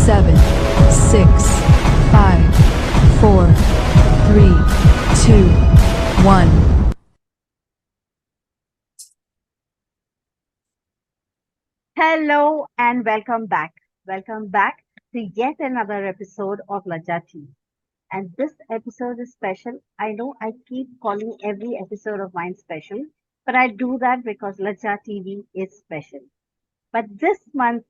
7, 6, 5, 4, 3, 2, 1. Hello and welcome back. Welcome back to yet another episode of Lajja Tea. And this episode is special. I know I keep calling every episode of mine special, but I do that because Lajja TV is special. But this month,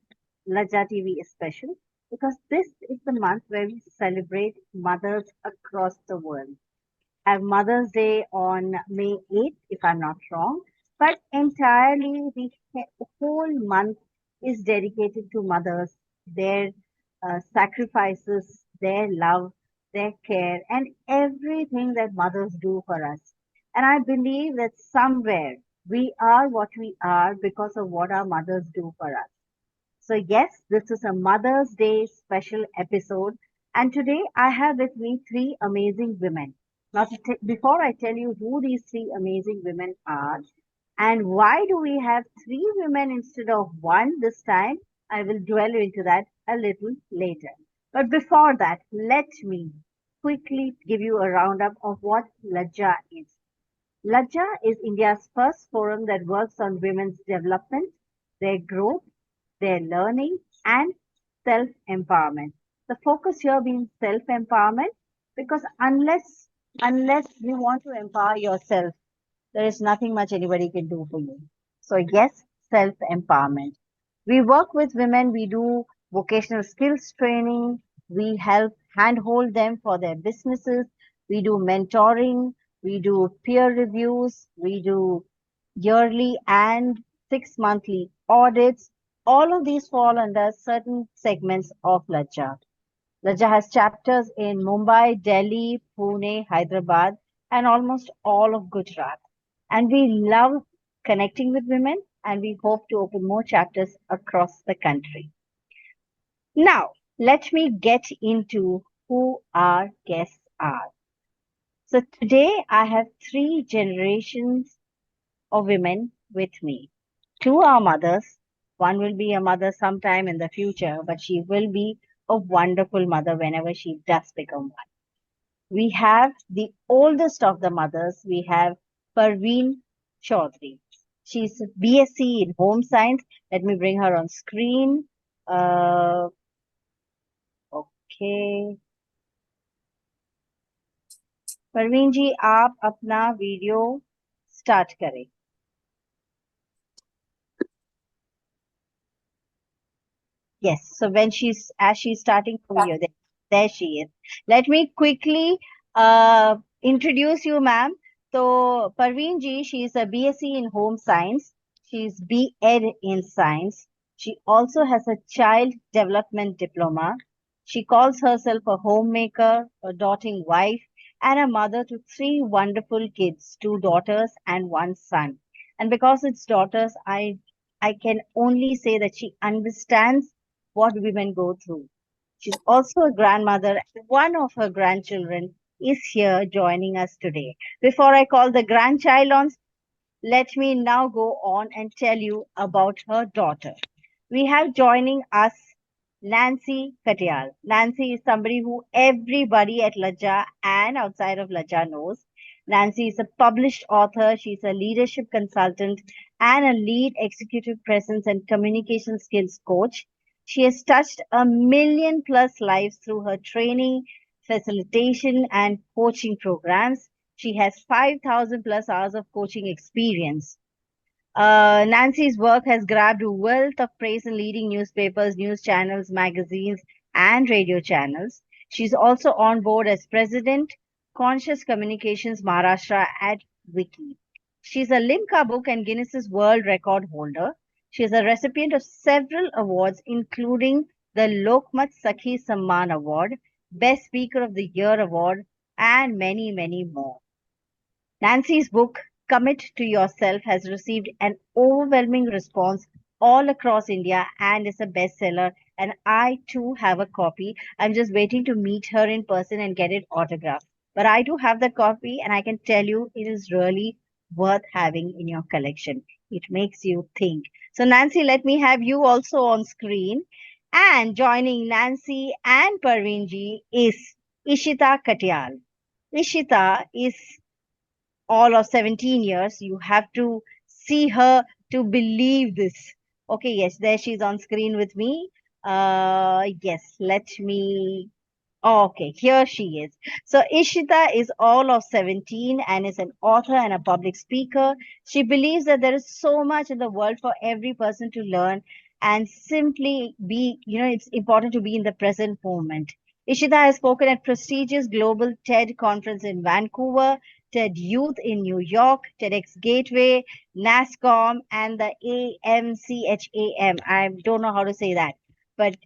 Lajja TV is special because this is the month where we celebrate mothers across the world. Have Mother's Day on May 8th, if I'm not wrong. But entirely, the whole month is dedicated to mothers, their sacrifices, their love, their care, and everything that mothers do for us. And I believe that somewhere we are what we are because of what our mothers do for us. So, yes, this is a Mother's Day special episode. And today I have with me three amazing women. Now, before I tell you who these three amazing women are and why do we have three women instead of one this time, I will dwell into that a little later. But before that, let me quickly give you a roundup of what Lajja is. Lajja is India's first forum that works on women's development, their growth, their learning, and self empowerment. The focus here being self empowerment because unless you want to empower yourself, there is nothing much anybody can do for you. So, yes, self empowerment. We work with women, we do vocational skills training, we help handhold them for their businesses, we do mentoring, we do peer reviews, we do yearly and 6 monthly audits. All of these fall under certain segments of Lajja. Lajja has chapters in Mumbai, Delhi, Pune, Hyderabad, and almost all of Gujarat. And we love connecting with women and we hope to open more chapters across the country. Now, let me get into who our guests are. So today I have three generations of women with me. Two are mothers. One will be a mother sometime in the future, but she will be a wonderful mother whenever she does become one. We have the oldest of the mothers. We have Parveen Chaudhary. She's BSc in Home Science. Let me bring her on screen. Uh, okay. Parveen ji आप अपना video start करें. Yes, so when as she's starting the video, there she is. Let me quickly introduce you, ma'am. So Parveen ji, she is a BSc in Home Science. She's B.Ed in Science. She also has a Child Development Diploma. She calls herself a homemaker, a doting wife, and a mother to three wonderful kids, two daughters and one son. And because it's daughters, I can only say that she understands what women go through. She's also a grandmother. One of her grandchildren is here joining us today. Before I call the grandchild on, let me now go on and tell you about her daughter. We have joining us Nancy Katyal. Nancy is somebody who everybody at Lajja and outside of Lajja knows. Nancy is a published author. She's a leadership consultant and a lead executive presence and communication skills coach. She has touched 1 million plus lives through her training, facilitation, and coaching programs. She has 5,000 plus hours of coaching experience. Nancy's work has grabbed a wealth of praise in leading newspapers, news channels, magazines, and radio channels. She's also on board as president, Conscious Communications Maharashtra at Wiki. She's a Limca Book and Guinness's World Record holder. She is a recipient of several awards, including the Lokmat Sakhi Samman Award, Best Speaker of the Year Award, and many, many more. Nancy's book, Commit to Yourself, has received an overwhelming response all across India and is a bestseller. And I too have a copy. I'm just waiting to meet her in person and get it autographed. But I do have the copy, and I can tell you it is really worth having in your collection. It makes you think. So, Nancy, let me have you also on screen. And joining Nancy and Parveen is Ishita Katyal. Ishita is all of 17 years. You have to see her to believe this. Okay, yes, there she's on screen with me. Yes, let me. Okay, here she is. So Ishita is all of 17 and is an author and a public speaker. She believes that there is so much in the world for every person to learn and simply be, it's important to be in the present moment. Ishita has spoken at prestigious global TED conference in Vancouver, TED Youth in New York, TEDx Gateway, NASCOM, and the AMCHAM. I don't know how to say that, but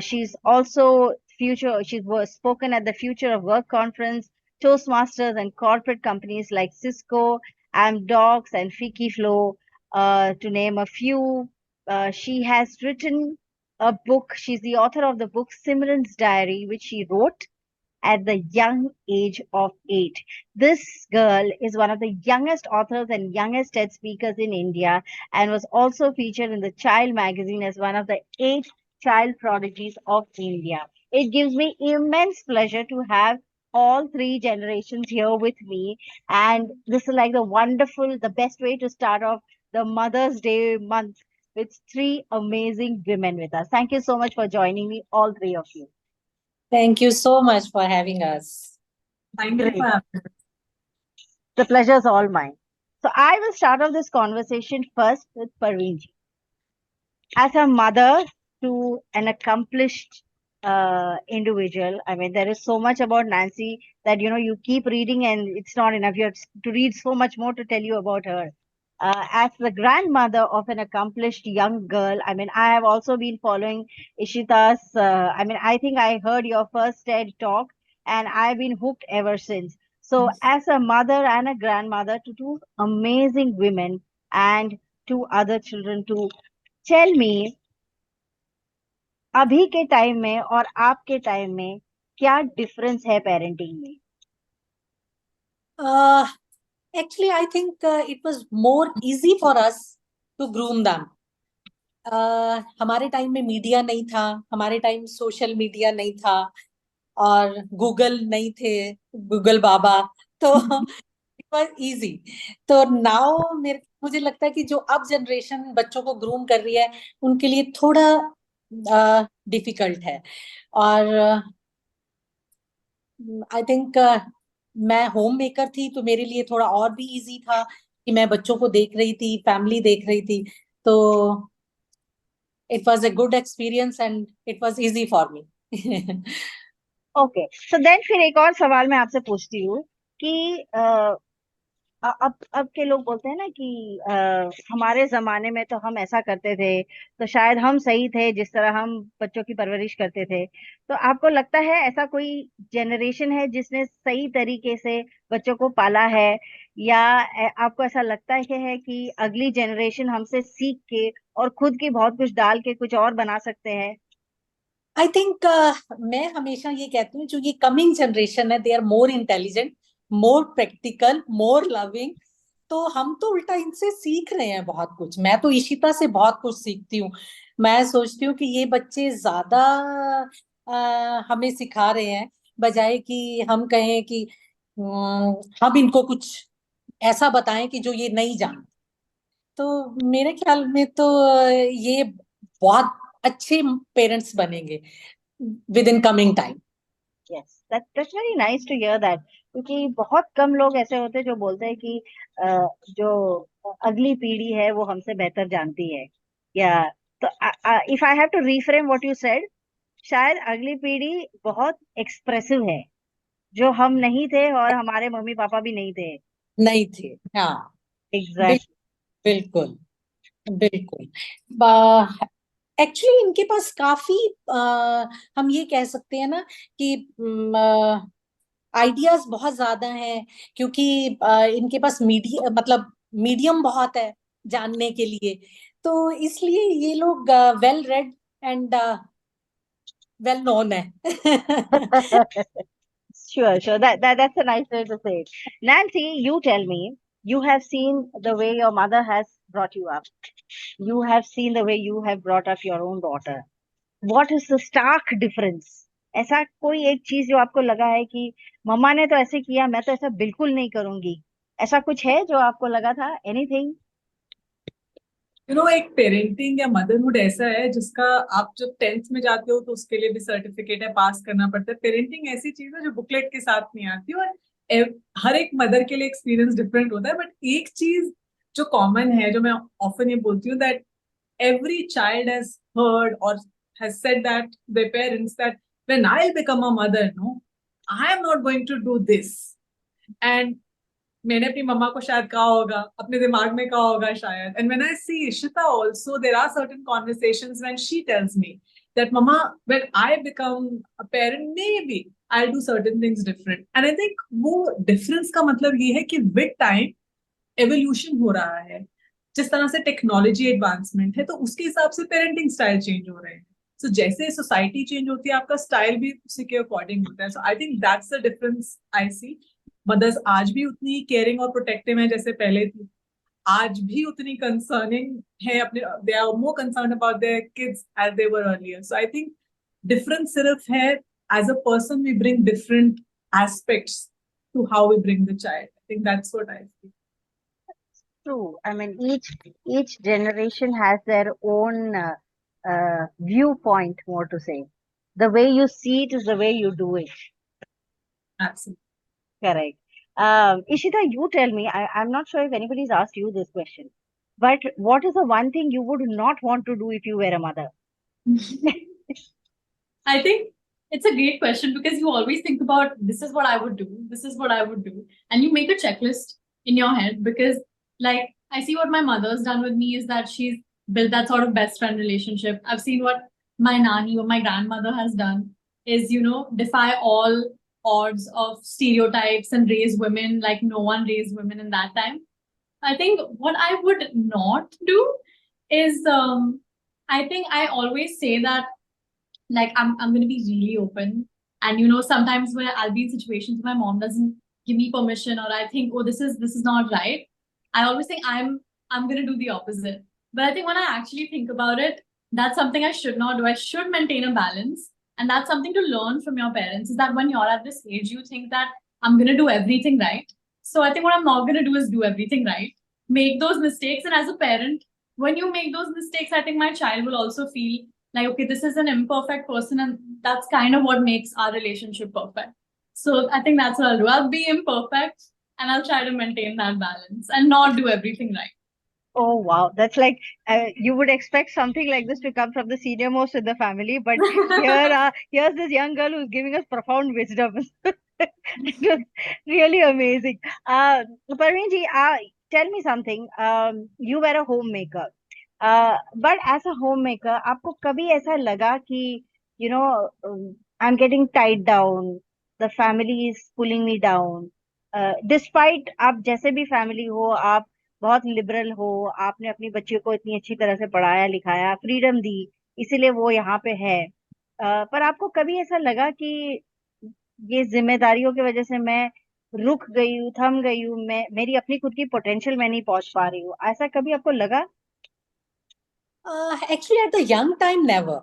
she's also she's spoken at the Future of Work conference, Toastmasters, and corporate companies like Cisco, Amdocs, and FreakyFlow, to name a few. She has written a book. She's the author of the book Simran's Diary, which she wrote at the young age of 8. This girl is one of the youngest authors and youngest TED speakers in India and was also featured in the Child magazine as one of the 8 child prodigies of India. It gives me immense pleasure to have all 3 generations here with me. And this is like the best way to start off the Mother's Day month with 3 amazing women with us. Thank you so much for joining me, all 3 of you. Thank you so much for having us. Thank you Great. for having us. The pleasure is all mine. So I will start off this conversation first with Parveen. As a mother to an accomplished individual, I mean, there is so much about Nancy that you keep reading and it's not enough. You have to read so much more to tell you about her. As the grandmother of an accomplished young girl, I mean, I have also been following Ishita's. I mean, I think I heard your first TED talk, and I've been hooked ever since. So, as a mother and a grandmother to 2 amazing women and 2 other children too, tell me, अभी के time में और आपके time में क्या difference है parenting में? Actually, I think it was more easy for us to groom them. हमारे टाइम में मीडिया नहीं था, हमारे टाइम सोशल मीडिया नहीं था और गूगल नहीं थे, गूगल बाबा, तो इट वाज इजी. तो नाउ मुझे लगता है कि जो अब जनरेशन बच्चों को ग्रूम कर रही है उनके लिए थोड़ा डिफिकल्ट है. और आई थिंक मैं होम मेकर थी तो मेरे लिए थोड़ा और भी इजी था कि मैं बच्चों को देख रही थी, फैमिली देख रही थी, तो it was a good experience and it was easy for me. Okay, so then फिर एक और सवाल मैं आपसे पूछती हूँ कि अब के लोग बोलते हैं ना कि हमारे जमाने में तो हम ऐसा करते थे, तो शायद हम सही थे जिस तरह हम बच्चों की परवरिश करते थे. तो आपको लगता है ऐसा कोई जनरेशन है जिसने सही तरीके से बच्चों को पाला है, या आपको ऐसा लगता है कि अगली जनरेशन हमसे सीख के और खुद की बहुत कुछ डाल के कुछ और बना सकते हैं? आई थिंक मैं हमेशा ये कहती हूँ जो ये कमिंग जनरेशन है they are more intelligent, more practical, more loving. तो हम तो उल्टा इनसे सीख रहे हैं बहुत कुछ. मैं तो इशिता से बहुत कुछ सीखती हूँ. मैं सोचती हूँ कि ये बच्चे ज्यादा हमें सिखा रहे हैं बजाय कि हम कहें कि हम इनको कुछ ऐसा बताएं कि जो ये नहीं जानते. तो मेरे ख्याल में तो ये बहुत अच्छे पेरेंट्स बनेंगे within coming time. Yes, that's very nice to hear that, क्योंकि बहुत कम लोग ऐसे होते हैं जो बोलते हैं कि जो अगली पीढ़ी है वो हमसे बेहतर जानती है. या तो if I have to reframe what you said, शायद अगली पीढ़ी बहुत एक्सप्रेसिव है, जो हम नहीं थे और हमारे मम्मी पापा भी नहीं थे. नहीं थे, हाँ. एग्जैक्ट. बिल्कुल बिल्कुल. एक्चुअली इनके पास काफी हम ये कह सकते हैं ना कि आइडियाज बहुत ज्यादा हैं क्योंकि इनके पास मीडिया मतलब मीडियम बहुत है जानने के लिए. तो इसलिए ये लोग well read and well known है. Sure. That's a nice way to say it. Nancy, you tell me, you have seen the way your mother has brought you up. You have seen the way you have brought up your own daughter. What is the stark difference? ऐसा कोई एक चीज जो आपको लगा है कि मम्मा ने तो ऐसे किया, मैं तो ऐसा बिल्कुल नहीं करूंगी, ऐसा कुछ है जो आपको लगा था? एनीथिंग? एक पेरेंटिंग या मदरहुड ऐसा है जिसका आप जब 10th में जाते हो तो उसके लिए भी सर्टिफिकेट है, पास करना पड़ता है। पेरेंटिंग ऐसी चीज है जो बुकलेट के साथ नहीं आती, और हर एक मदर के लिए एक्सपीरियंस डिफरेंट होता है। बट एक चीज जो कॉमन है, जो मैं ऑफन ये बोलती हूँ, that every child has heard or has said that their parents that when I'll become a mother, no, I am not going to do this. And मैंने अपनी मम्मा को शायद कहा होगा, अपने दिमाग में कहा होगा शायद. And when I see Ishita also, there are certain conversations when she tells me that Mama, when I become a parent, maybe I'll do certain things different. And I think वो difference का मतलब ये है कि with time evolution हो रहा है, जिस तरह से टेक्नोलॉजी एडवांसमेंट है तो उसके हिसाब से पेरेंटिंग स्टाइल चेंज हो रहे हैं. सो जैसे सोसाइटी चेंज होती है आपका स्टाइल भी उसी के अकॉर्डिंग होता है. So I think that's the difference I see. Mothers आज भी उतनी केयरिंग और प्रोटेक्टिव है जैसे पहले थी, आज भी उतनी कंसर्निंग है अपने, they are more concern about their kids as they were earlier. So I think difference सिर्फ है as a person we bring different aspects to how we bring the child. I think that's what I feel. True. I mean, each generation has their own viewpoint, more to say. The way you see it is the way you do it. Absolutely. Correct. Ishita, you tell me. I'm not sure if anybody's asked you this question, but what is the one thing you would not want to do if you were a mother? I think it's a great question because you always think about this is what I would do, this is what I would do, and you make a checklist in your head because, like, I see what my mother's done with me is that she's built that sort of best friend relationship. I've seen what my nani or my grandmother has done is, defy all odds of stereotypes and raise women like no one raised women in that time. I think what I would not do is, I think I always say that like I'm gonna be really open. And sometimes where I'll be in situations where my mom doesn't give me permission or I think, oh, this is not right. I always think I'm gonna do the opposite. But I think when I actually think about it, that's something I should not do. I should maintain a balance. And that's something to learn from your parents is that when you're at this age, you think that I'm gonna do everything right. So I think what I'm not gonna do is do everything right. Make those mistakes. And as a parent, when you make those mistakes, I think my child will also feel like, okay, this is an imperfect person, and that's kind of what makes our relationship perfect. So I think that's what I'll do. I'll be imperfect and I'll try to maintain that balance and not do everything right. Oh wow, that's like you would expect something like this to come from the senior most in the family, but here's this young girl who's giving us profound wisdom. It was really amazing. Parveen ji, tell me something. You were a homemaker, but as a homemaker, आपको कभी ऐसा लगा कि I'm getting tied down, the family is pulling me down, despite आप जैसे भी family हो, आप बहुत लिबरल हो, आपने अपनी बच्चियों को इतनी अच्छी तरह से पढ़ाया लिखाया, फ्रीडम दी, इसीलिए वो यहाँ पे है, पर आपको कभी ऐसा लगा कि ये जिम्मेदारियों की वजह से मैं रुक गई हूँ, थम गई हूँ, मैं मेरी अपनी खुद की पोटेंशियल मैं नहीं पहुंच पा रही हूँ, ऐसा कभी आपको लगा? Actually at the young time never.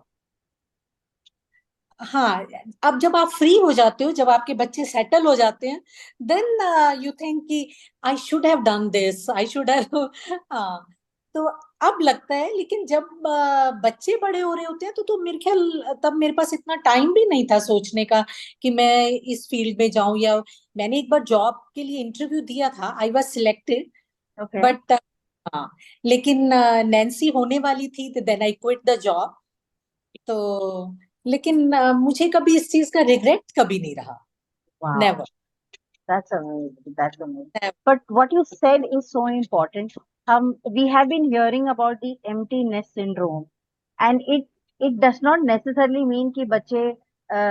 हाँ, अब जब आप फ्री हो जाते हो, जब आपके बच्चे सेटल हो जाते हैं, देन यू थिंक कि I should have done this, I should have. हाँ, तो अब लगता है. लेकिन जब बच्चे बड़े हो रहे होते हैं तो मेरे ख्याल तब मेरे पास इतना टाइम भी नहीं था सोचने का कि मैं इस फील्ड में जाऊं. या मैंने एक बार जॉब के लिए इंटरव्यू दिया था, I was selected, Okay. But हाँ, लेकिन नैन्सी होने वाली थी, तो then I quit the job. तो लेकिन मुझे कभी इस चीज का रिग्रेट कभी नहीं रहा. Wow. Never. That's amazing. That's amazing. Never. But what you said is so important. We have been hearing about the empty nest syndrome, and it does not necessarily mean कि बच्चे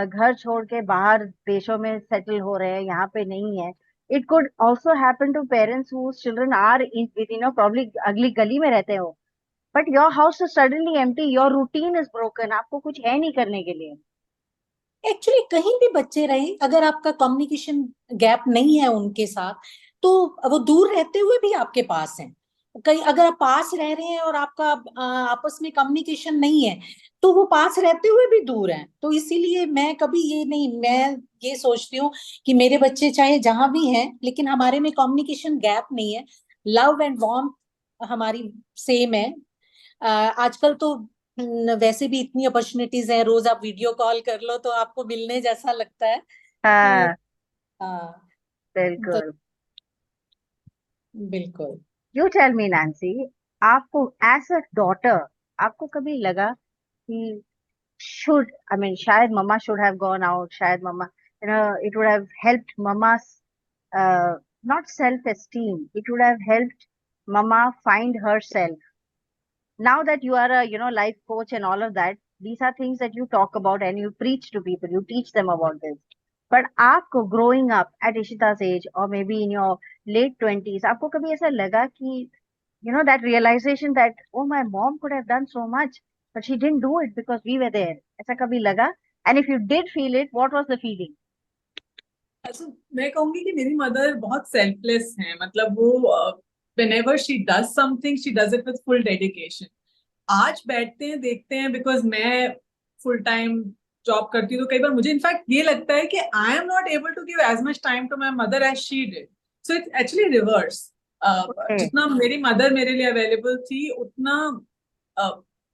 घर छोड़ के बाहर देशों में सेटल हो रहे हैं, यहाँ पे नहीं है. It could also happen to parents whose children are in probably अगली गली में रहते हो. But your house is suddenly empty. Your routine is broken. आपको कुछ है नहीं करने के लिए. एक्चुअली कहीं भी बच्चे रहे, अगर आपका कम्युनिकेशन गैप नहीं है उनके साथ, तो वो दूर रहते हुए भी आपके पास हैं. कहीं अगर आप पास रह रहे हैं और आपका आपस में कम्युनिकेशन नहीं है, तो वो पास रहते हुए भी दूर हैं। तो इसीलिए मैं कभी ये नहीं, मैं ये सोचती हूँ कि मेरे बच्चे चाहे जहां भी हैं, लेकिन हमारे में कम्युनिकेशन गैप नहीं है, लव एंड वार्मथ हमारी सेम है। आजकल तो वैसे भी इतनी अपॉर्चुनिटीज हैं, रोज आप वीडियो कॉल कर लो तो आपको मिलने जैसा लगता है। तो हाँ, हाँ, तो बिल्कुल। बिल्कुल। यू टेल मी नैन्सी, आपको एज अ डॉटर आपको कभी लगा कि should, I mean, शायद mama should have gone out, शायद mama, it would have helped mama's, not self-esteem, it would have helped mama find herself. Now that you are a, life coach and all of that, these are things that you talk about and you preach to people, you teach them about this. But आपको growing up at Ishita's age or maybe in your late 20s, आपको कभी ऐसा लगा कि that realization that, oh, my mom could have done so much, but she didn't do it because we were there. ऐसा कभी लगा? And if you did feel it, what was the feeling? अच्छा, मैं कहूंगी कि मेरी मदर बहुत selfless है। मतलब वो whenever she does something, she does it with full dedication. आज बैठते हैं देखते हैं, बिकॉज मैं फुल टाइम जॉब करती हूँ, तो कई बार मुझे इनफैक्ट ये लगता है कि I am not able to give as much time to my mother as she did. So it's actually reverse. Okay. जितना मेरी मदर मेरे लिए अवेलेबल थी, उतना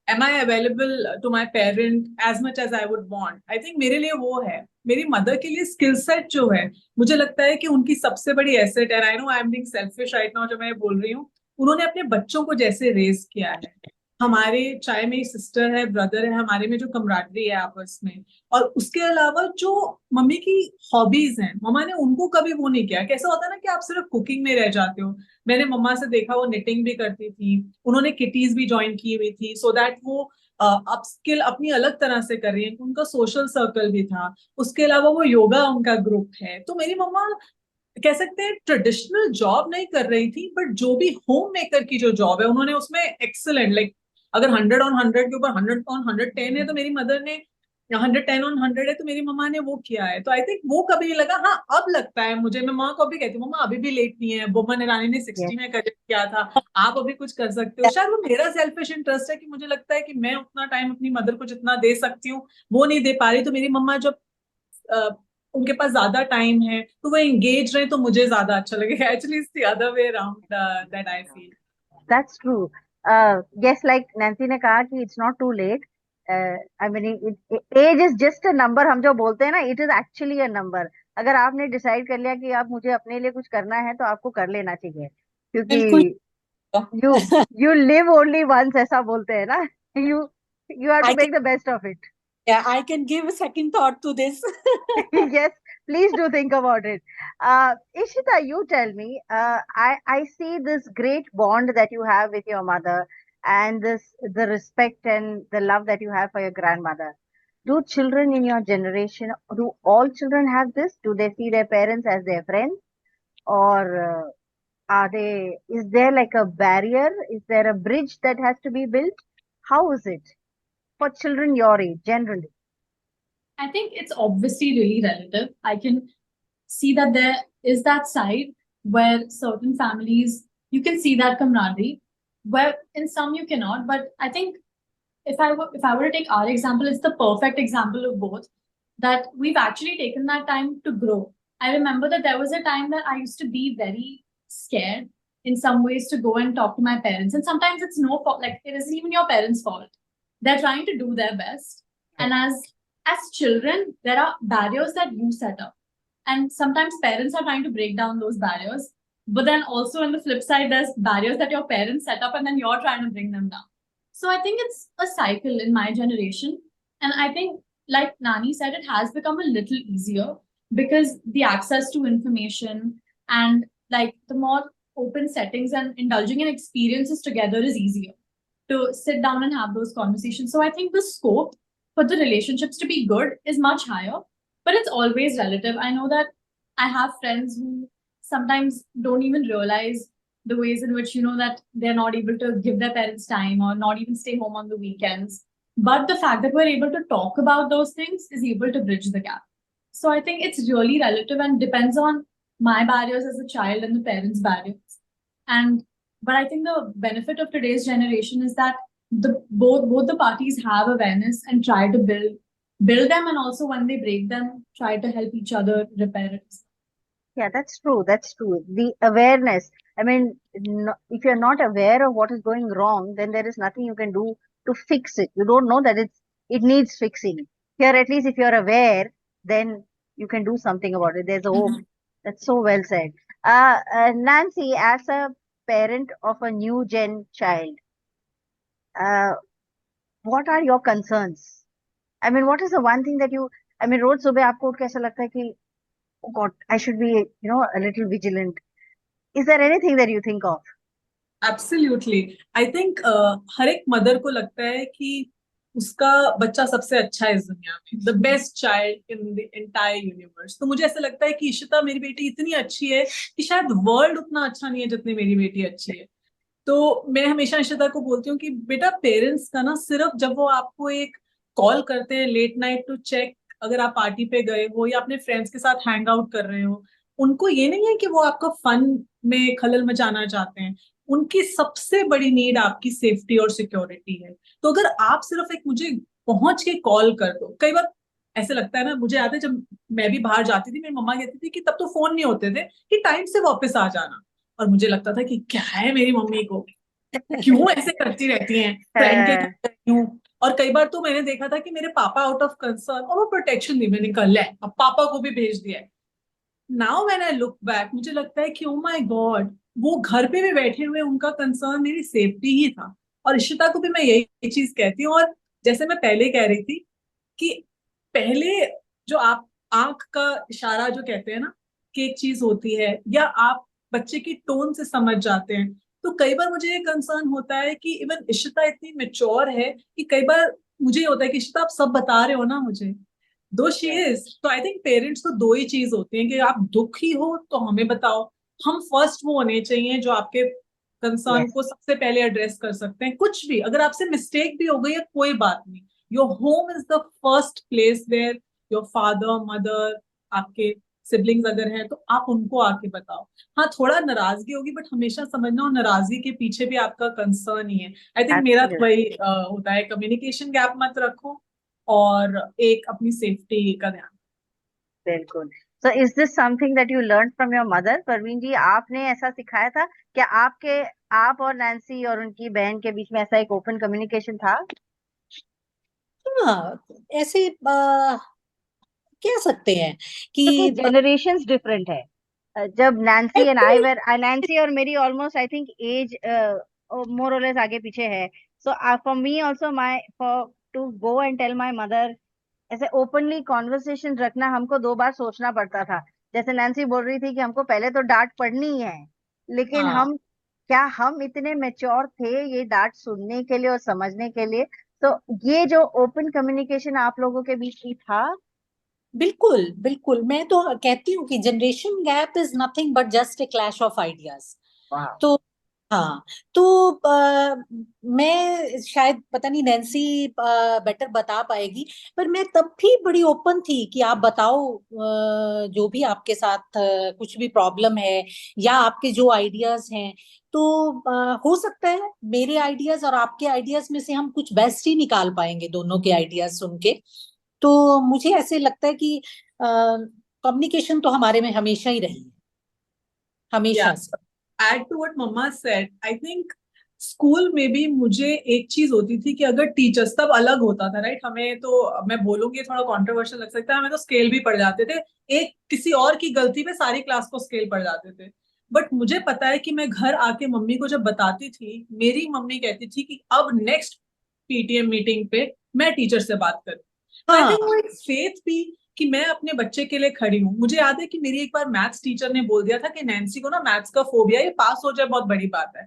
am I available to my parent as much as I would want. I think मेरे लिए वो है, मेरी मदर के लिए स्किल सेट जो है, मुझे लगता है कि उनकी सबसे बड़ी एसेट है। I know I am being selfish right now जो मैं बोल रही हूँ, उन्होंने अपने बच्चों को जैसे रेज किया है। हमारे, चाहे मेरी सिस्टर है, ब्रदर है, हमारे में जो कमराडरी है आपस में, और उसके अलावा जो मम्मी की हॉबीज हैं, मम्मा ने उनको कभी वो नहीं किया। कैसा होता है ना कि आप सिर्फ कुकिंग में रह जाते हो। मैंने मम्मा से देखा, वो निटिंग भी करती थी, उन्होंने किटीज भी ज्वाइन की हुई थी, सो दैट वो अपस्किल अपनी अलग तरह से कर रही है। उनका सोशल सर्कल भी था, उसके अलावा वो योगा उनका ग्रुप है। तो मेरी मम्मा, कह सकते हैं, ट्रेडिशनल जॉब नहीं कर रही थी, बट जो भी होम मेकर की जो जॉब है, उन्होंने उसमें एक्सेलेंट, लाइक अगर 100 on 100 के ऊपर 100 on 110 है, तो मेरी मदर ने 110 on 100 है, तो मेरी मम्मा ने वो किया है। तो आई थिंक वो कभी नहीं लगा। हाँ, अब लगता है मुझे, मैं माँ को भी कहती हूँ, मम्मा अभी भी लेट नहीं है, बोमन ईरानी ने Yes. 60 में करियर किया था, आप अभी कुछ कर सकते हो। शायद वो मेरा सेल्फिश इंटरेस्ट है कि मुझे लगता है कि मैं उतना टाइम अपनी मदर को जितना दे सकती हूँ वो नहीं दे पा रही। तो मेरी मम्मा जब उनके पास ज्यादा टाइम है तो वो एंगेज रहे, तो मुझे ज्यादा अच्छा लगेगा। Actually it's the other way around that I feel. That's true. Yes, like Nancy ने कहा कि it's not too late. I mean, age is just a number. हम जो बोलते हैं ना, it is actually a number. अगर आपने डिसाइड कर लिया कि आप मुझे अपने लिए कुछ करना है, तो आपको कर लेना चाहिए, बिल्कुल। क्योंकि you you live only once, ऐसा बोलते हैं ना। you you have to I can, make the best of it. yeah, I can give a second thought to this. Yes, please do think about it. Ishita, you tell me. I see this great bond that you have with your mother, and the respect and the love that you have for your grandmother. Do children in your generation, do all children have this? Do they see their parents as their friends, or are they? Is there like a barrier? Is there a bridge that has to be built? How is it for children your age generally? I think it's obviously really relative. I can see that there is that side where certain families, you can see that camaraderie, where in some you cannot. But I think if I were to take our example, it's the perfect example of both. That we've actually taken that time to grow. I remember that there was a time that I used to be very scared in some ways to go and talk to my parents. And sometimes it's no fault, like it isn't even your parents' fault. They're trying to do their best. And as children, there are barriers that you set up. And sometimes parents are trying to break down those barriers. But then also on the flip side, there's barriers that your parents set up and then you're trying to bring them down. So I think it's a cycle in my generation. And I think, like Nani said, it has become a little easier because the access to information and like the more open settings and indulging in experiences together is easier to sit down and have those conversations. So I think the scope for the relationships to be good is much higher, but it's always relative. I know that I have friends who sometimes don't even realize the ways in which, that they're not able to give their parents time or not even stay home on the weekends. But the fact that we're able to talk about those things is able to bridge the gap. So I think it's really relative and depends on my barriers as a child and the parents' barriers. And But I think the benefit of today's generation is that both the parties have awareness and try to build them, and also when they break them, try to help each other repair it. Yeah, that's true. That's true. The awareness. I mean, no, if you're not aware of what is going wrong, then there is nothing you can do to fix it. You don't know that it needs fixing. Here, at least if you're aware, then you can do something about it. There's a hope. That's so well said. Nancy, as a parent of a new gen child, uh, what are your concerns? I mean, what is the one thing that you, I mean, रोज सुबह आपको उठ के ऐसा लगता है कि oh God, I should be, a little vigilant. Is there anything that you think of? Absolutely I think हर एक मदर को लगता है कि उसका बच्चा सबसे अच्छा है इस दुनिया में, the best child in the entire universe. तो मुझे ऐसा लगता है कि इशिता मेरी बेटी इतनी अच्छी है कि शायद वर्ल्ड उतना अच्छा नहीं है जितनी मेरी बेटी अच्छी है। तो मैं हमेशा इशिता को बोलती हूँ कि बेटा पेरेंट्स का ना सिर्फ जब वो आपको एक कॉल करते हैं लेट नाइट टू चेक अगर आप पार्टी पे गए हो या अपने फ्रेंड्स के साथ हैंग आउट कर रहे हो, उनको ये नहीं है कि वो आपका फन में खलल मचाना चाहते हैं। उनकी सबसे बड़ी नीड आपकी सेफ्टी और सिक्योरिटी है। तो अगर आप सिर्फ एक मुझे पहुंच के कॉल कर दो, कई बार ऐसे लगता है ना, मुझे याद है जब मैं भी बाहर जाती थी मेरी मम्मा कहती थी कि तब तो फोन नहीं होते थे कि टाइम से वापस आ जाना, और मुझे लगता था कि क्या है मेरी मम्मी को, क्यों ऐसे करती रहती हैं, फ्रेंड के घर क्यों। और कई बार तो मैंने देखा था कि मेरे पापा आउट ऑफ कंसर्न और वो प्रोटेक्शन दी, मैंने कहा ले अब पापा को भी भेज दिया है। Now when I look back मुझे लगता है कि ओ माय गॉड, वो घर पे भी बैठे हुए उनका कंसर्न मेरी सेफ्टी ही था। और इशिता को भी मैं यही चीज कहती हूँ। और जैसे मैं पहले कह रही थी कि पहले जो आप आंख का इशारा जो कहते हैं ना कि एक चीज होती है, या आप बच्चे की टोन से समझ जाते हैं, तो कई बार मुझे ये कंसर्न होता है कि इवन इशिता इतनी मेच्योर है कि कई बार मुझे ये होता है कि इशिता आप सब बता रहे हो ना मुझे, दो शी इज। तो आई थिंक पेरेंट्स को दो ही चीज होती है कि आप दुखी हो तो हमें बताओ, हम फर्स्ट वो होने चाहिए जो आपके कंसर्न Yes. को सबसे पहले एड्रेस कर सकते हैं। कुछ भी अगर आपसे मिस्टेक भी हो गई है कोई बात नहीं, your home is the first place where your father mother आपके सिबलिंग्स अगर हैं तो आप उनको आके बताओ। हाँ थोड़ा नाराजगी होगी बट हमेशा समझना वो नाराजगी के पीछे भी आपका कंसर्न ही है। आई थिंक मेरा तो Absolutely. वही होता है, कम्युनिकेशन गैप मत रखो और एक अपनी सेफ्टी का ध्यान। बिल्कुल। So is this something that you learned from your mother? Parveen ji, आपने ऐसा सिखाया था क्या आप और नैन्सी और उनकी बहन के बीच में ऐसा एक ओपन कम्युनिकेशन था? हाँ, ऐसे कह सकते हैं क्योंकि कि generations different है। जब Nancy and I were, Nancy और मेरी almost I think as more और लेस आगे पीछे है। So for me also my for to go and tell my mother ऐसे ओपनली कॉन्वर्सेशन रखना हमको 2 बार सोचना पड़ता था। जैसे नैन्सी बोल रही थी कि हमको पहले तो डांट पड़नी ही है, लेकिन हाँ, हम इतने मेच्योर थे ये डांट सुनने के लिए और समझने के लिए? तो ये जो ओपन कम्युनिकेशन आप लोगों के बीच में था। बिल्कुल बिल्कुल। मैं तो कहती हूँ कि generation gap is nothing but just a clash of ideas. वाह। तो हाँ, तो मैं शायद पता नहीं नैन्सी बेटर बता पाएगी, पर मैं तब भी बड़ी ओपन थी कि आप बताओ जो भी आपके साथ कुछ भी प्रॉब्लम है या आपके जो आइडियाज हैं। तो हो सकता है मेरे आइडियाज और आपके आइडियाज में से हम कुछ बेस्ट ही निकाल पाएंगे दोनों के आइडियाज सुन के। तो मुझे ऐसे लगता है कि कम्युनिकेशन तो हमारे में हमेशा ही रही है, हमेशा से। Add to what mama said, I think school में भी मुझे एक चीज होती थी कि अगर टीचर्स तब अलग होता था राइट, हमें तो मैं बोलूंगी थोड़ा कंट्रोवर्शियल लग सकता है, हमें तो स्केल भी पड़ जाते थे, एक किसी और की गलती पे सारी क्लास को स्केल पड़ जाते थे। बट मुझे पता है कि मैं घर आके मम्मी को जब बताती थी, मेरी मम्मी कहती थी कि अब नेक्स्ट पीटीएम मीटिंग पे मैं टीचर से बात करूँ। तो आई हाँ, थिंक वो एक फेथ भी कि मैं अपने बच्चे के लिए खड़ी हूँ। मुझे याद है कि मेरी एक बार मैथ्स टीचर ने बोल दिया था कि नैन्सी को ना मैथ्स का फोबिया, ये पास हो जाए बहुत बड़ी बात है।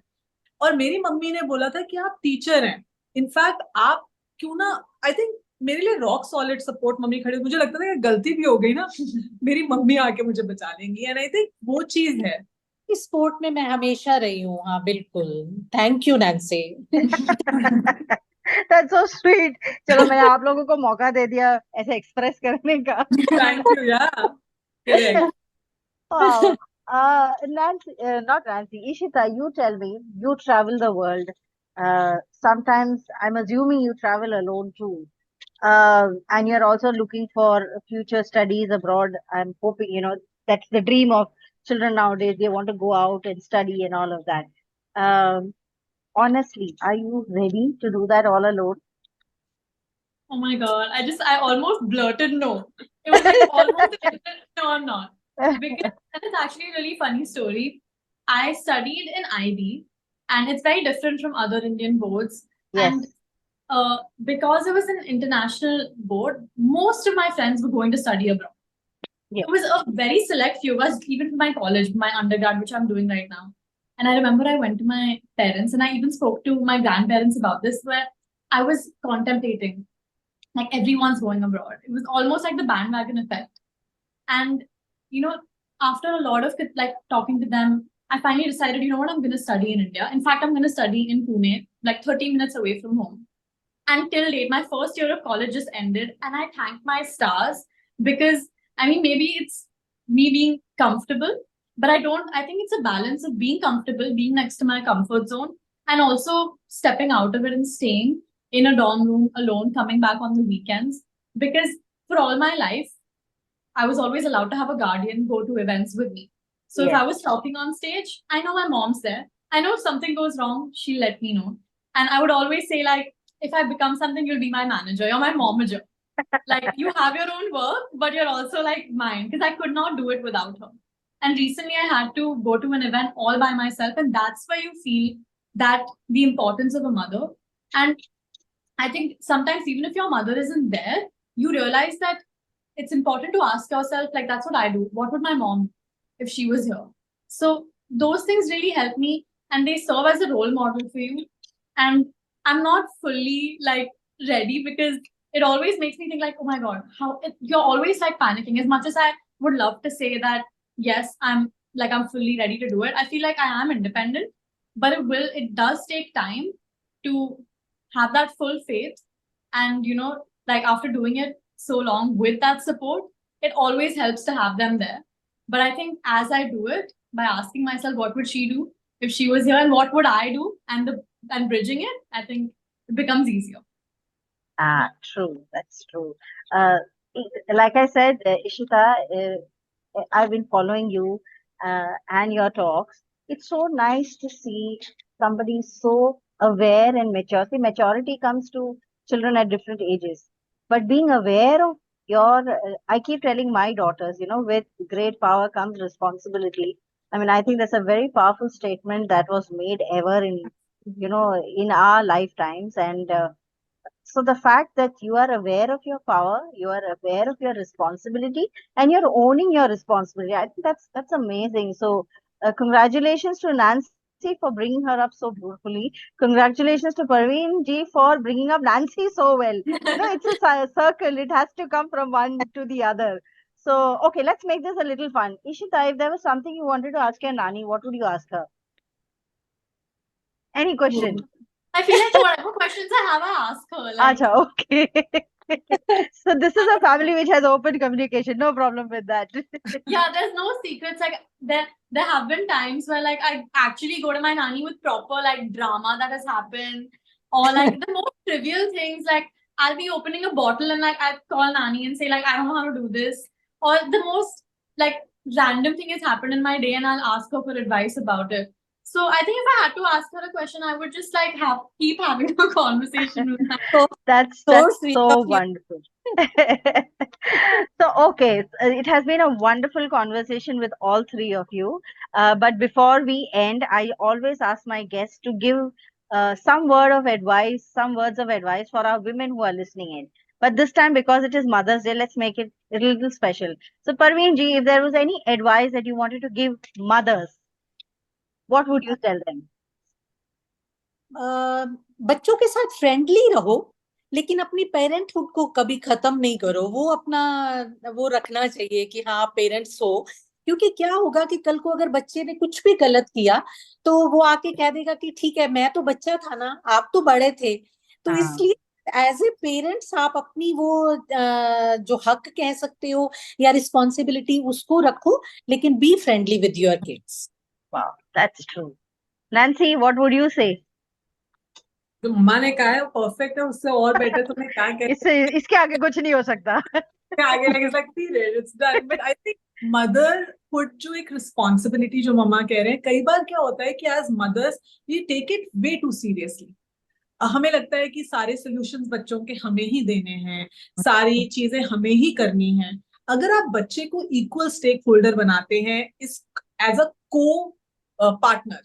और मेरी मम्मी ने बोला था कि आप टीचर हैं, इनफैक्ट आप क्यों ना, आई थिंक मेरे लिए रॉक सॉलिड सपोर्ट मम्मी खड़ी। मुझे लगता था कि गलती भी हो गई ना मेरी मम्मी आके मुझे बचा लेंगी, एंड आई थिंक वो चीज है। इस स्पोर्ट में मैं हमेशा रही हूँ। हाँ बिल्कुल। Thank you Nancy. That's so sweet. चलो मैंने आप लोगों को मौका दे दिया ऐसे एक्सप्रेस करने का। थैंक यू यार, correct. Wow. Nancy, not Nancy, Ishita, you tell me, you travel the world. Sometimes I'm assuming you travel alone too. And you're also looking for future studies abroad. I'm hoping, that's the dream of children nowadays. They want to go out and study and all of that. Um, Honestly, are you ready to do that all alone? Oh my God. I almost blurted no. It was like almost a little, no, I'm not. Because that is actually a really funny story. I studied in IB and it's very different from other Indian boards. And Yes, because it was an international board, most of my friends were going to study abroad. yes, It was a very select few of us, even from my college, my undergrad, which I'm doing right now. And I remember I went to my parents and I even spoke to my grandparents about this, where I was contemplating, like everyone's going abroad. It was almost like the bandwagon effect. And, you know, after a lot of like talking to them, I finally decided, you know what, I'm going to study in India. In fact, I'm going to study in Pune, like 30 minutes away from home. And till date, my first year of college just ended, and I thank my stars because I mean, maybe it's me being comfortable, but I think it's a balance of being comfortable, being next to my comfort zone, and also stepping out of it and staying in a dorm room alone, coming back on the weekends. Because for all my life, I was always allowed to have a guardian go to events with me. So if yes. I was talking on stage, I know my mom's there. I know if something goes wrong, she'll let me know. And I would always say, like, if I become something, you'll be my manager, you're my momager. Like, you have your own work, but you're also like mine, because I could not do it without her. And recently I had to go to an event all by myself, and that's where you feel that the importance of a mother. And I think sometimes, even if your mother isn't there, you realize that it's important to ask yourself, like, that's what I do. What would my mom do if she was here? So those things really help me, and they serve as a role model for you. And I'm not fully like ready because it always makes me think like, oh my God, you're always like panicking. As much as I would love to say that, yes, I'm fully ready to do it. I feel like I am independent, but it does take time to have that full faith. And, like after doing it so long with that support, it always helps to have them there. But I think as I do it, by asking myself, what would she do if she was here, and what would I do, and bridging it, I think it becomes easier. True. That's true. Uh, like I said, Ishita, I've been following you and your talks. It's so nice to see somebody so aware and mature. See, maturity comes to children at different ages, but being aware of I keep telling my daughters, with great power comes responsibility. I mean, I think that's a very powerful statement that was made ever in our lifetimes. And so the fact that you are aware of your power, you are aware of your responsibility, and you're owning your responsibility, I think that's amazing. So congratulations to Nancy for bringing her up so beautifully. Congratulations to Parveen ji for bringing up Nancy so well. It's a circle. It has to come from one to the other. So okay, let's make this a little fun. Ishita, if there was something you wanted to ask your Nani, what would you ask her? Any question? I feel like whatever questions I have, I ask her. Like, Acha, okay. So this is a family which has open communication. No problem with that. yeah, there's no secrets. Like there have been times where like I actually go to my nanny with proper like drama that has happened, or like the most trivial things. Like I'll be opening a bottle and like I call nanny and say like I don't know how to do this, or the most like random thing has happened in my day and I'll ask her for advice about it. So I think if I had to ask her a question, I would just like keep having a conversation with her. So That's sweet so of you. wonderful. So okay, it has been a wonderful conversation with all three of you. But before we end, I always ask my guests to give some words of advice for our women who are listening in. But this time, because it is Mother's Day, let's make it a little special. So Parveen ji, if there was any advice that you wanted to give mothers, what would you tell them? बच्चों के साथ friendly रहो, लेकिन अपनी parenthood को कभी खत्म नहीं करो. वो अपना वो रखना चाहिए कि हाँ पेरेंट्स हो, क्योंकि क्या होगा कि कल को अगर बच्चे ने कुछ भी गलत किया तो वो आके कह देगा कि ठीक है मैं तो बच्चा था ना, आप तो बड़े थे. तो हाँ. इसलिए एज ए पेरेंट्स आप अपनी वो जो हक कह सकते हो या रिस्पॉन्सिबिलिटी उसको रखो, लेकिन be friendly with your kids. Wow, that's true. Nancy, what would you say? तो मम्मा ने कहा है परफेक्ट है, उससे और बेटर तो मैं क्या कह इसके आगे कुछ नहीं हो सकता. आगे लगे सकती है, it's done. But I think motherhood जो एक रिस्पॉन्सिबिलिटी जो मम्मा कह रहे हैं, कई बार क्या होता है कि as mothers we take it way too seriously. हमें लगता है कि सारे सॉल्यूशंस बच्चों के हमें ही देने हैं, सारी चीजें हमें ही करनी है. अगर आप बच्चे को इक्वल स्टेक होल्डर बनाते हैं इस एज अ को पार्टनर,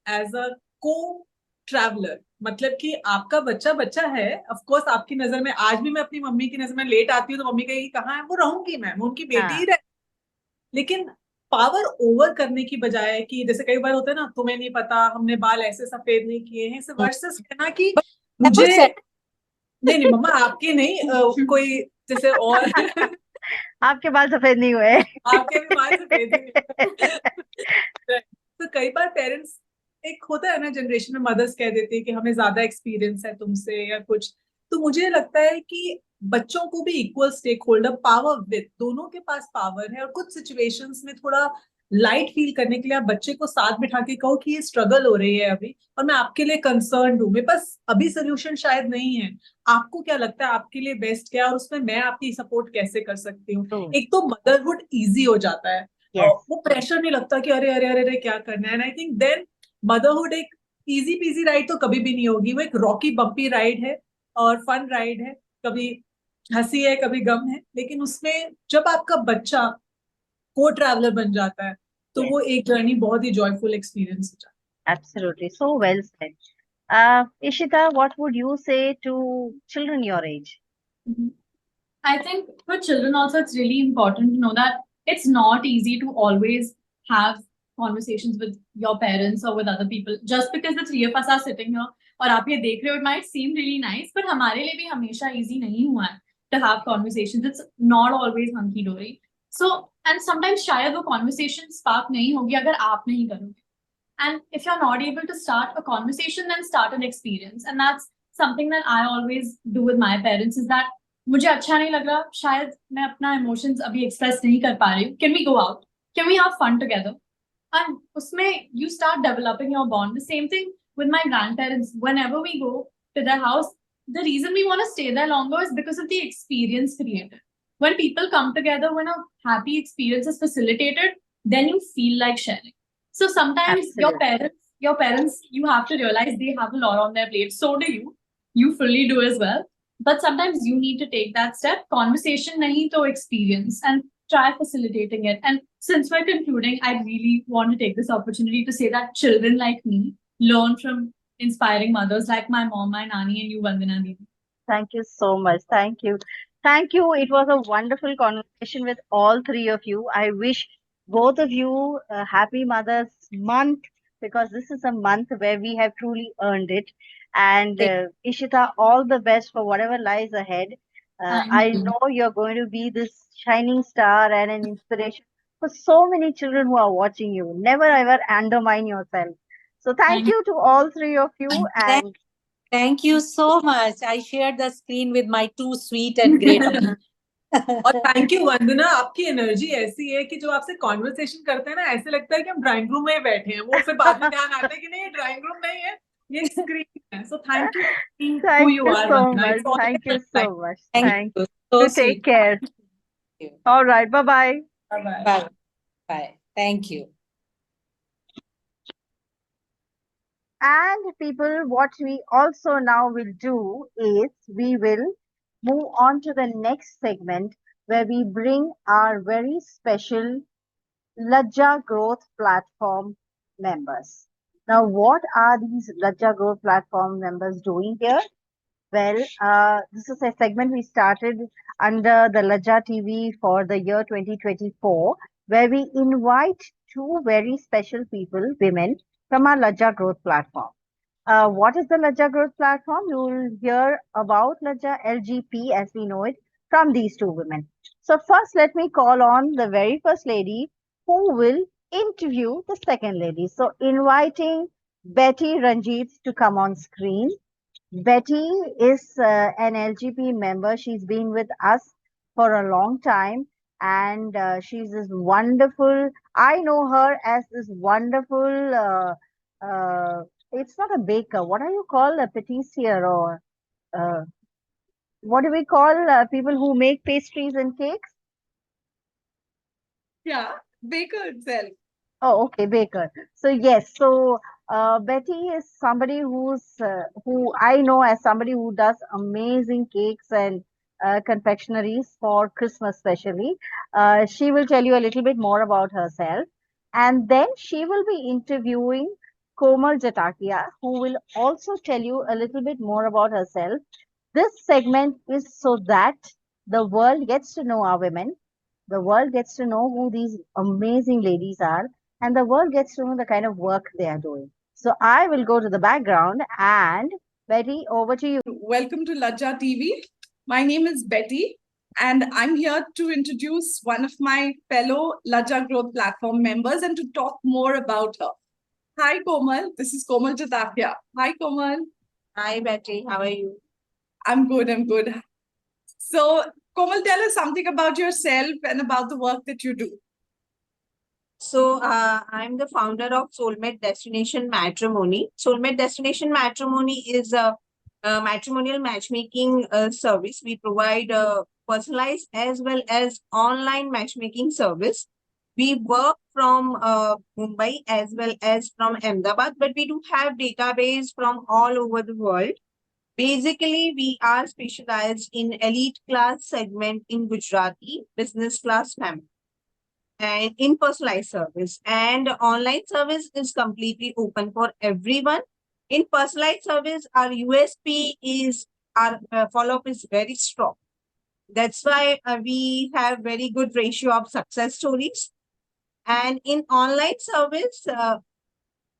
एज अ को ट्रैवलर, मतलब कि आपका बच्चा बच्चा है. ऑफ कोर्स आपकी नजर में, आज भी मैं अपनी मम्मी की नजर में लेट आती हूँ तो मम्मी कहेगी कहाँ है, वो रहूंगी मैं उनकी बेटी ही रह. लेकिन पावर ओवर करने की बजाय, कि जैसे कई बार होता है ना, तुम्हें नहीं पता, हमने बाल ऐसे सफेद नहीं किए हैं, वर्सेस कहना कि मुझे नहीं नहीं मम्मा आपके नहीं, कोई जैसे और आपके बाल सफेद नहीं हुए. आपके भी बाल सफेद नहीं. तो कई बार पेरेंट्स, एक होता है ना जनरेशन में, मदर्स कह देती है कि हमें ज्यादा एक्सपीरियंस है तुमसे या कुछ. तो मुझे लगता है कि बच्चों को भी equal stakeholder, power with, दोनों के पास पावर है. और कुछ सिचुएशंस में थोड़ा लाइट फील करने के लिए आप बच्चे को साथ बिठा के कहो कि ये स्ट्रगल हो रही है अभी, और मैं आपके लिए कंसर्न हूँ, मेरे पास अभी सोल्यूशन शायद नहीं है, आपको क्या लगता है आपके लिए बेस्ट क्या है, और उसमें मैं आपकी सपोर्ट कैसे कर सकती हूँ. एक तो मदरहुड इजी हो जाता है. वो प्रेशर नहीं लगता कि अरे अरे अरे अरे क्या करना है. And I think then motherhood एक इजी पीजी राइड तो कभी भी नहीं होगी, वो एक रॉकी बम्पी राइड है और फन राइड है. कभी हंसी है, कभी गम है, लेकिन उसमें जब आपका बच्चा को ट्रैवलर बन जाता है तो वो एक जर्नी बहुत ही जॉयफुल एक्सपीरियंस हो जाता है. Absolutely, so well said. Ishita, what would you say to children your age? I think for children also, it's really important to know that it's not easy to always have conversations with your parents or with other people. Just because the three of us are sitting here और आप ये देख रहे हो, it might seem really nice, but हमारे लिए भी हमेशा easy नहीं हुआ है to have conversations. It's not always hunky dory. So, and sometimes शायद वो conversation spark नहीं होगी अगर आप नहीं करोगे. And if you're not able to start a conversation, then start an experience. And that's something that I always do with my parents, is that मुझे अच्छा नहीं लग रहा, शायद मैं अपना emotions अभी express नहीं कर पा रही हूँ. Can we go out? Can we have fun together? And उसमें you start developing your bond. The same thing with my grandparents. Whenever we go to their house, the reason we want to stay there longer is because of the experience created. When people come together, when a happy experience is facilitated, then you feel like sharing. So sometimes your parents, you have to realize they have a lot on their plate. So do you. You fully do as well. But sometimes you need to take that step. Conversation nahi to experience, and try facilitating it. And since we're concluding, I really want to take this opportunity to say that children like me learn from inspiring mothers like my mom, my nanny, and you, Vandana Devi. Thank you so much. Thank you. Thank you. It was a wonderful conversation with all three of you. I wish both of you a happy Mother's Month, because this is a month where we have truly earned it. And Ishita, all the best for whatever lies ahead. I know you're going to be this shining star and an inspiration for so many children who are watching you. Never ever undermine yourself. So thank you to all three of you. And thank you so much. I shared the screen with my two sweet and great. और thank you वंदना, आपकी energy ऐसी है कि जो आपसे conversation करते हैं ना, ऐसे लगता है कि हम ड्राइंग रूम में बैठे हैं. वो फिर बाद में ध्यान आता है कि नहीं, ये ड्राइंग रूम नहीं है, ये स्क्रीन है. So thank you who you are, so Vandana. much. It's all Thank you so much. Thank you. So So take sweet. care. All right. Bye-bye. Bye-bye. Bye. Bye. Thank you. And people, what we also now will do is we will move on to the next segment, where we bring our very special Lajja Growth Platform members. Now, what are these Lajja Growth Platform members doing here? Well, this is a segment we started under the Lajja TV for the year 2024, where we invite two very special people, women, from our Lajja Growth Platform. What is the Lajja Growth Platform? You will hear about Lajja LGP as we know it from these two women. So first, let me call on the very first lady who will interview the second lady. So inviting Betty Ranjit to come on screen. Betty is an LGP member. She's been with us for a long time, and she's this wonderful. I know her as this wonderful. It's not a baker. What do you call a patissier, or uh, what do we call people who make pastries and cakes? Yeah, baker itself. Oh, okay, baker. So yes, so Betty is somebody who I know as somebody who does amazing cakes and confectionaries for Christmas, especially. She will tell you a little bit more about herself, and then she will be interviewing Komal Jatakia, who will also tell you a little bit more about herself. This segment is so that the world gets to know our women, the world gets to know who these amazing ladies are, and the world gets to know the kind of work they are doing. So I will go to the background, and Betty, over to you. Welcome to Lajja TV. My name is Betty, and I'm here to introduce one of my fellow Lajja Growth Platform members and to talk more about her. Hi, Komal. This is Komal Jatakia. Hi, Komal. Hi, Betty. How are you? I'm good. I'm good. So, Komal, tell us something about yourself and about the work that you do. I'm the founder of Soulmate Destination Matrimony. Soulmate Destination Matrimony is a matrimonial matchmaking service. We provide personalized as well as online matchmaking service. We work from Mumbai as well as from Ahmedabad, but we do have database from all over the world. Basically, we are specialized in elite class segment in Gujarati, business class family, and in personalized service. And online service is completely open for everyone. In personalized service, our USP is our follow-up is very strong. That's why we have very good ratio of success stories. And in online service,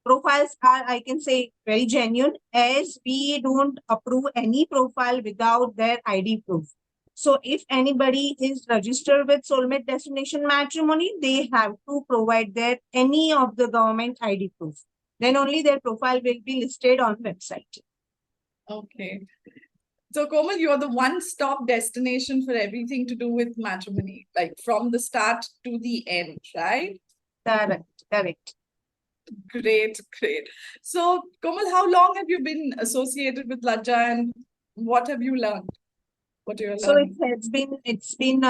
profiles are, I can say, very genuine, as we don't approve any profile without their ID proof. So if anybody is registered with Soulmate Destination Matrimony, they have to provide their any of the government ID proof. Then only their profile will be listed on website. Okay. So, Komal, you're the one-stop destination for everything to do with matrimony, like from the start to the end, right? Correct, correct. Great, great. So, Komal, how long have you been associated with Lajja and what have you learned? What you're So learning? it's been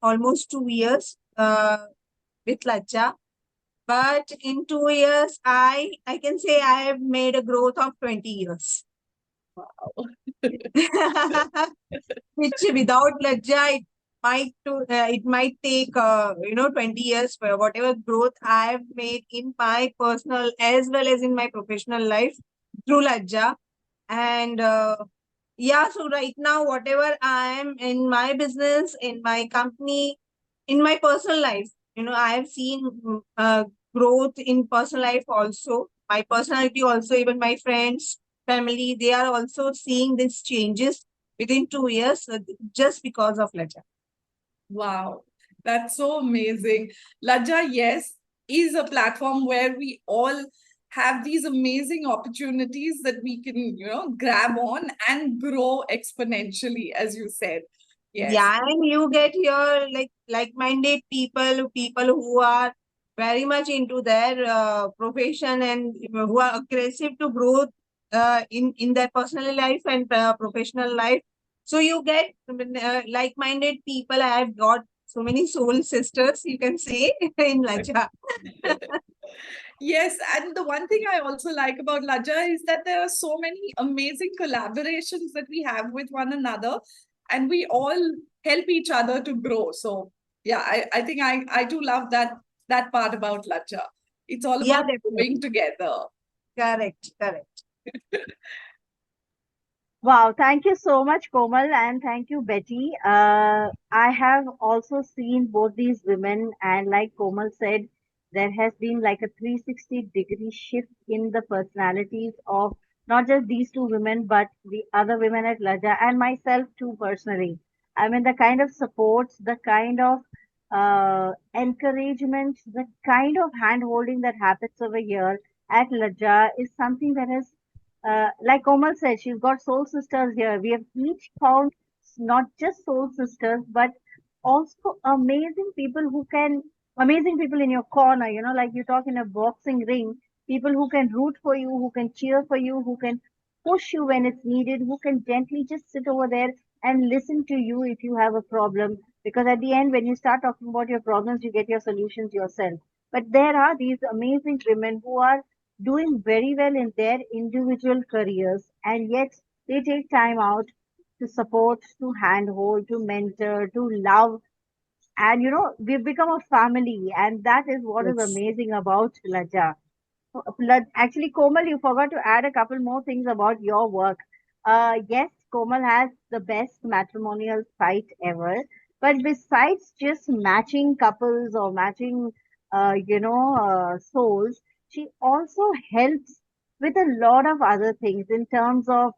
almost 2 years with Lajja. But in 2 years, I can say I have made a growth of 20 years. Wow. Which without Lajja, it might take 20 years for whatever growth I have made in my personal as well as in my professional life through Lajja. And yeah, so right now, whatever I am in my business, in my company, in my personal life, I have seen growth in personal life also. My personality also, even my friends, family, they are also seeing these changes within 2 years just because of Lajja. Wow, that's so amazing. Lajja, yes, is a platform where we all have these amazing opportunities that we can, grab on and grow exponentially, as you said. Yes. Yeah, and you get your like-minded people who are very much into their profession and who are aggressive to growth in their personal life and professional life. So you get like-minded people. I have got so many soul sisters, you can say, in Lajja. Yes, and the one thing I also like about Lajja is that there are so many amazing collaborations that we have with one another, and we all help each other to grow. So yeah, I think I do love that part about Lajja. It's all Yeah, about growing definitely. together. Correct, correct. Wow, thank you so much, Komal, and thank you, Betty. I have also seen both these women, and like Komal said, there has been like a 360-degree shift in the personalities of not just these two women, but the other women at Laja and myself too, personally. I mean, the kind of supports, the kind of encouragement, the kind of hand holding that happens over here at Laja is something that has like Komal said, she's got soul sisters here. We have each found not just soul sisters, but also amazing people in your corner. You know, like you talk in a boxing ring, people who can root for you, who can cheer for you, who can push you when it's needed, who can gently just sit over there and listen to you if you have a problem. Because at the end, when you start talking about your problems, you get your solutions yourself. But there are these amazing women who are doing very well in their individual careers, and yet they take time out to support, to handhold, to mentor, to love. And you know, we've become a family, and that is what is Yes. amazing about Laja. Actually, Komal, you forgot to add a couple more things about your work. Yes, Komal has the best matrimonial site ever. But besides just matching couples or matching, souls, she also helps with a lot of other things in terms of,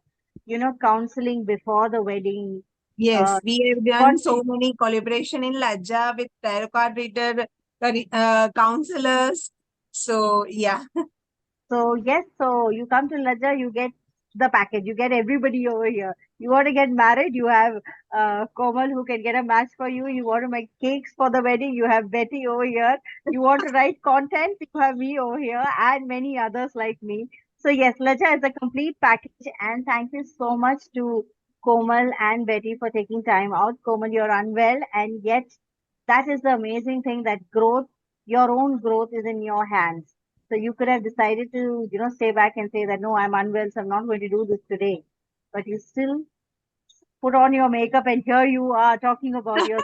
counseling before the wedding. Uh, Yes, we have done so many collaboration in Lajja with tarot card reader, counselors. So yeah, So yes, so you come to Laja, you get the package, you get everybody over here. You want to get married, you have Komal who can get a match for you. You want to make cakes for the wedding, you have Betty over here. You want to write content, you have me over here, and many others like me. So yes, Laja is a complete package, and thank you so much to Komal and Betty for taking time out. Komal, you're unwell, and yet that is the amazing thing that growth, your own growth, is in your hands. So you could have decided to, stay back and say that, no, I'm unwell, so I'm not going to do this today. But you still put on your makeup and here you are talking about your.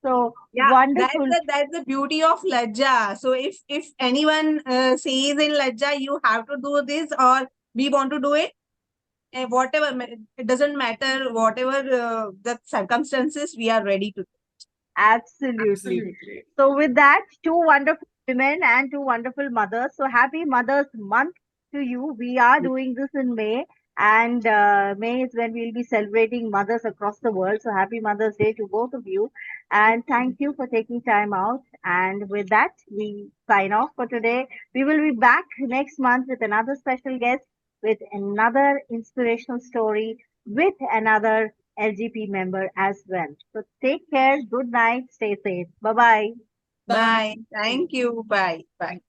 So yeah, wonderful. that's the beauty of Lajja. So if anyone says in Lajja, you have to do this or we want to do it, whatever, it doesn't matter, whatever the circumstances, we are ready to. Absolutely. So with that, two wonderful women and two wonderful mothers. So happy Mother's Month to you. We are doing this in May, and May is when we'll be celebrating mothers across the world. So happy Mother's Day to both of you, and thank you for taking time out. And with that, we sign off for today. We will be back next month with another special guest, with another inspirational story, with another LGP member as well. So take care. Good night. Stay safe. Bye bye. Bye. Thank you. Bye. Bye.